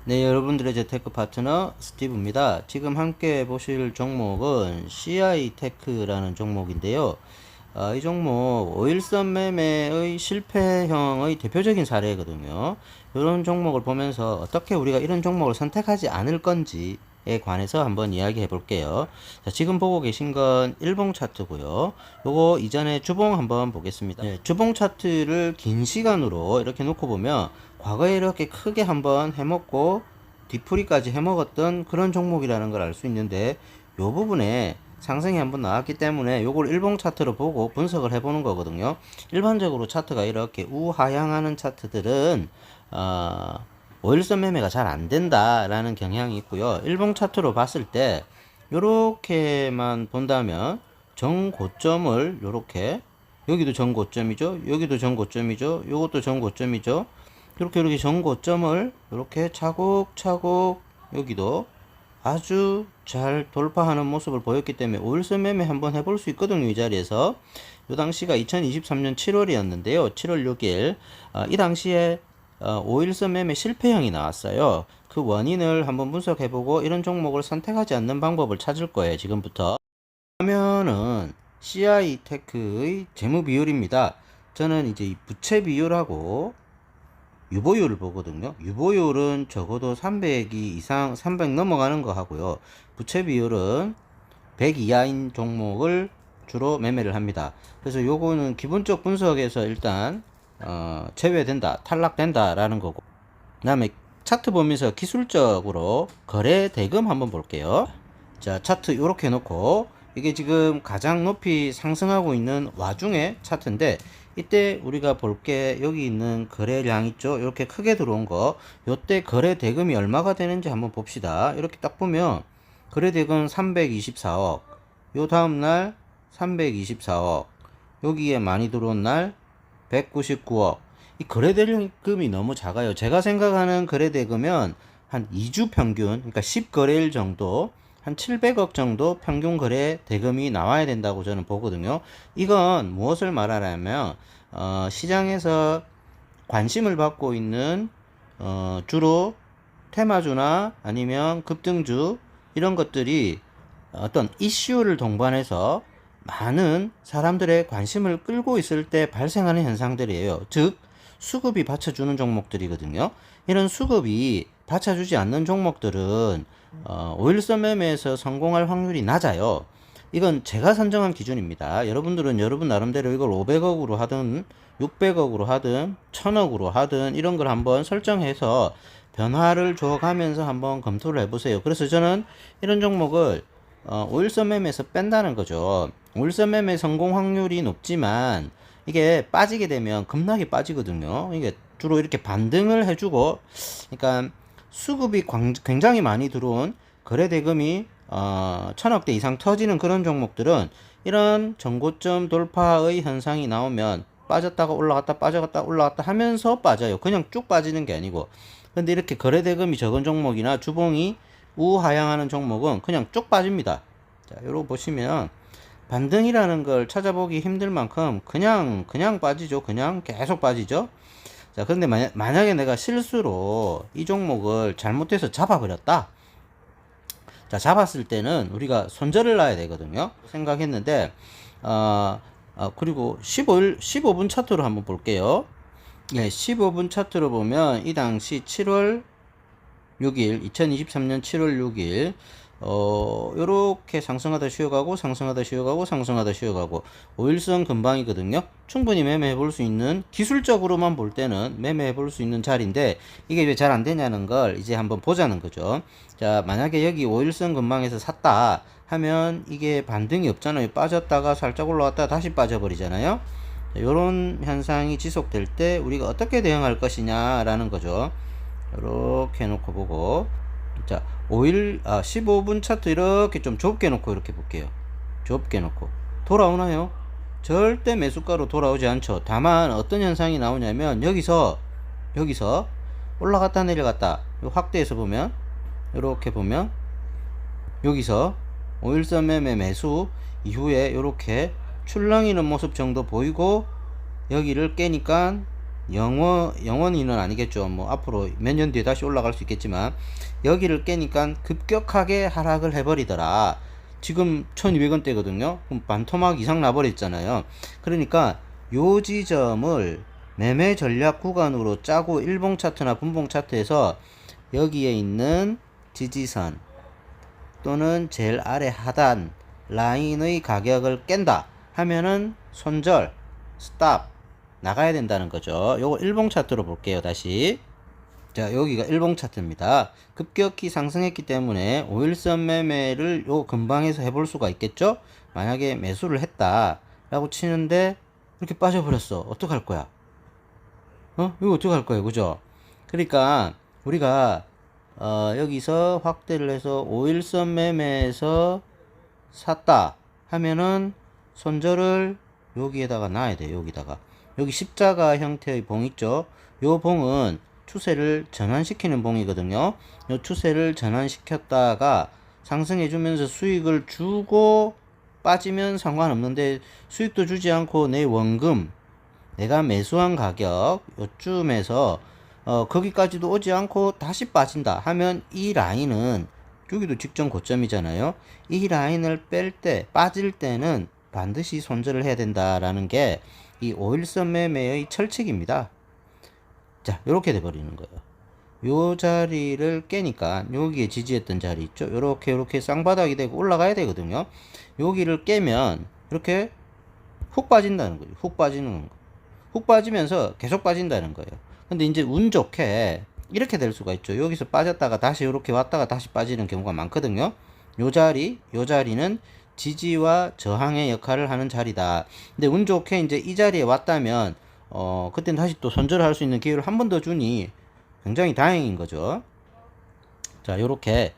네, 여러분들의 재테크 파트너 스티브입니다. 지금 함께 보실 종목은 CI테크라는 종목인데요. 이 종목 오일선 매매의 실패형의 대표적인 사례거든요. 이런 종목을 보면서 어떻게 우리가 이런 종목을 선택하지 않을 건지에 관해서 한번 이야기해 볼게요. 자, 지금 보고 계신 건 일봉 차트고요. 요거 이전에 주봉 한번 보겠습니다. 네, 주봉 차트를 긴 시간으로 이렇게 놓고 보면 과거에 이렇게 크게 한번 해먹고 뒤풀이까지 해먹었던 그런 종목이라는 걸 알 수 있는데, 요 부분에 상승이 한번 나왔기 때문에 요걸 일봉 차트로 보고 분석을 해보는 거거든요. 일반적으로 차트가 이렇게 우하향하는 차트들은 오일선 매매가 잘 안 된다라는 경향이 있고요. 일봉 차트로 봤을 때 요렇게만 본다면 정고점을 요렇게, 여기도 정고점이죠, 여기도 정고점이죠, 요것도 정고점이죠. 이렇게 정고점을 이렇게 차곡차곡 여기도 아주 잘 돌파하는 모습을 보였기 때문에 오일선 매매 한번 해볼 수 있거든요. 이 자리에서 이 당시가 2023년 7월이었는데요 7월 6일 이 당시에 오일선 매매 실패형이 나왔어요. 그 원인을 한번 분석해보고 이런 종목을 선택하지 않는 방법을 찾을 거예요. 지금부터 화면은 CI테크의 재무 비율입니다. 저는 이제 이 부채 비율하고 유보율을 보거든요. 유보율은 적어도 300이 이상, 300 넘어가는 거 하고요. 부채 비율은 100 이하인 종목을 주로 매매를 합니다. 그래서 요거는 기본적 분석에서 일단 제외된다, 탈락된다 라는 거고, 그 다음에 차트 보면서 기술적으로 거래 대금 한번 볼게요. 자, 차트 요렇게 해놓고 이게 지금 가장 높이 상승하고 있는 와중에 차트인데, 이때 우리가 볼 게 여기 있는 거래량 있죠? 이렇게 크게 들어온 거, 요때 거래 대금이 얼마가 되는지 한번 봅시다. 이렇게 딱 보면 거래 대금 324억, 요 다음날 324억, 여기에 많이 들어온 날 199억. 이 거래대금이 너무 작아요. 제가 생각하는 거래대금은 한 2주 평균, 그러니까 10거래일 정도, 한 700억 정도 평균 거래 대금이 나와야 된다고 저는 보거든요. 이건 무엇을 말하냐면 시장에서 관심을 받고 있는 주로 테마주나 아니면 급등주, 이런 것들이 어떤 이슈를 동반해서 많은 사람들의 관심을 끌고 있을 때 발생하는 현상들이에요. 즉 수급이 받쳐주는 종목들이거든요. 이런 수급이 받쳐주지 않는 종목들은 오일선 매매에서 성공할 확률이 낮아요. 이건 제가 선정한 기준입니다. 여러분들은 여러분 나름대로 이걸 500억으로 하든 600억으로 하든 1000억으로 하든 이런 걸 한번 설정해서 변화를 줘가면서 한번 검토를 해보세요. 그래서 저는 이런 종목을 오일선 매매에서 뺀다는 거죠. 오일선 매매 성공 확률이 높지만 이게 빠지게 되면 급락이 빠지거든요. 이게 주로 이렇게 반등을 해주고, 그러니까 수급이 굉장히 많이 들어온 거래 대금이 1000억대 이상 터지는 그런 종목들은 이런 정고점 돌파의 현상이 나오면 빠졌다가 올라갔다 빠졌다 올라갔다 하면서 빠져요. 그냥 쭉 빠지는 게 아니고. 근데 이렇게 거래 대금이 적은 종목이나 주봉이 우하향하는 종목은 그냥 쭉 빠집니다. 자, 요거 보시면 반등이라는 걸 찾아보기 힘들 만큼 그냥 빠지죠. 그냥 계속 빠지죠. 자, 그런데 만약에 내가 실수로 이 종목을 잘못해서 잡아버렸다. 자, 잡았을 때는 우리가 손절을 놔야 되거든요. 생각했는데, 그리고 15분 차트로 한번 볼게요. 예, 15분 차트로 보면 이 당시 7월 6일, 2023년 7월 6일, 요렇게 상승하다 쉬어가고, 상승하다 쉬어가고, 상승하다 쉬어가고, 5일선 근방이거든요. 충분히 매매해 볼 수 있는, 기술적으로만 볼 때는 매매해 볼 수 있는 자리인데, 이게 왜 잘 안 되냐는 걸 이제 한번 보자는 거죠. 자, 만약에 여기 5일선 근방에서 샀다 하면 이게 반등이 없잖아요. 빠졌다가 살짝 올라왔다가 다시 빠져버리잖아요. 요런 현상이 지속될 때 우리가 어떻게 대응할 것이냐라는 거죠. 이렇게 놓고 보고, 자 15분 차트 이렇게 좀 좁게 놓고 이렇게 볼게요. 좁게 놓고 돌아오나요? 절대 매수가로 돌아오지 않죠. 다만 어떤 현상이 나오냐면 여기서 올라갔다 내려갔다, 확대해서 보면 이렇게 보면 여기서 5일선 매매 매수 이후에 이렇게 출렁이는 모습 정도 보이고, 여기를 깨니까 영원히는 아니겠죠. 뭐 앞으로 몇 년 뒤에 다시 올라갈 수 있겠지만 여기를 깨니까 급격하게 하락을 해버리더라. 지금 1200원대거든요. 그럼 반토막 이상 나버렸잖아요. 그러니까 요 지점을 매매 전략 구간으로 짜고 일봉 차트나 분봉 차트에서 여기에 있는 지지선 또는 제일 아래 하단 라인의 가격을 깬다 하면은 손절, 스탑 나가야 된다는 거죠. 요거 일봉 차트로 볼게요. 다시. 자, 여기가 일봉 차트입니다. 급격히 상승했기 때문에 5일선 매매를 요 근방에서 해볼 수가 있겠죠. 만약에 매수를 했다 라고 치는데 이렇게 빠져버렸어. 어떡할 거야? 이거 어떡할 거예요? 그죠? 그러니까 우리가 여기서 확대를 해서 5일선 매매에서 샀다 하면은 손절을 여기에다가 놔야 돼요. 여기다가. 여기 십자가 형태의 봉 있죠? 요 봉은 추세를 전환시키는 봉이거든요. 요 추세를 전환시켰다가 상승해주면서 수익을 주고 빠지면 상관없는데 수익도 주지 않고 내 원금, 내가 매수한 가격 요쯤에서 거기까지도 오지 않고 다시 빠진다 하면 이 라인은 여기도 직전 고점이잖아요. 이 라인을 뺄 때, 빠질 때는 반드시 손절을 해야 된다라는 게 이 5일선 매매의 철칙입니다. 자, 요렇게 돼버리는 거예요. 요 자리를 깨니까 여기에 지지했던 자리 있죠. 요렇게 쌍바닥이 되고 올라가야 되거든요. 여기를 깨면 이렇게 훅 빠진다는 거죠. 훅 빠지는 거. 훅 빠지면서 계속 빠진다는 거예요. 근데 이제 운 좋게 이렇게 될 수가 있죠. 여기서 빠졌다가 다시 이렇게 왔다가 다시 빠지는 경우가 많거든요. 요 자리는 지지와 저항의 역할을 하는 자리다. 근데 운 좋게 이제 이 자리에 왔다면 그때는 다시 또 손절을 할 수 있는 기회를 한 번 더 주니 굉장히 다행인 거죠. 자, 요렇게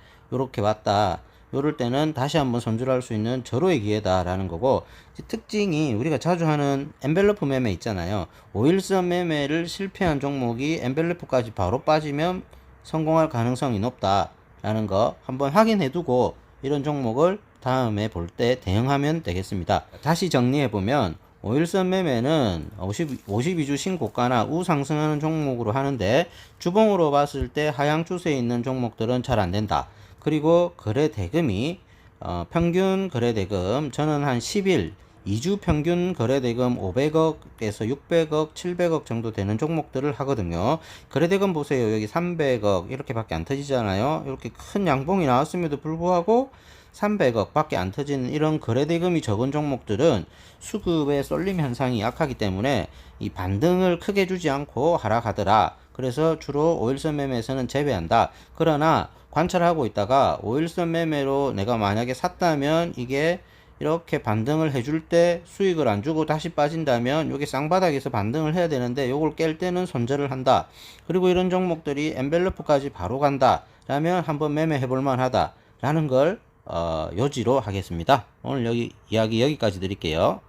왔다. 요럴 때는 다시 한번 손절할 수 있는 절호의 기회다라는 거고, 특징이 우리가 자주 하는 엔벨러프 매매 있잖아요. 5일선 매매를 실패한 종목이 엔벨러프까지 바로 빠지면 성공할 가능성이 높다라는 거 한번 확인해 두고 이런 종목을 다음에 볼 때 대응하면 되겠습니다. 다시 정리해 보면 5일선 매매는 52주 신고가나 우상승하는 종목으로 하는데 주봉으로 봤을 때 하향 추세에 있는 종목들은 잘 안된다. 그리고 거래 대금이 평균 거래 대금 저는 한 10일 2주 평균 거래 대금 500억에서 600억, 700억 정도 되는 종목들을 하거든요. 거래 대금 보세요. 여기 300억 이렇게밖에 안 터지잖아요. 이렇게 큰 양봉이 나왔음에도 불구하고 300억 밖에 안 터지는 이런 거래 대금이 적은 종목들은 수급의 쏠림 현상이 약하기 때문에 이 반등을 크게 주지 않고 하락하더라. 그래서 주로 5일선 매매에서는 재배한다. 그러나 관찰하고 있다가 5일선 매매로 내가 만약에 샀다면 이게 이렇게 반등을 해줄 때 수익을 안 주고 다시 빠진다면 이게 쌍바닥에서 반등을 해야 되는데 요걸 깰 때는 손절을 한다. 그리고 이런 종목들이 엔벨러프까지 바로 간다 라면 한번 매매해 볼 만하다 라는 걸 요지로 하겠습니다. 오늘 이야기 여기까지 드릴게요.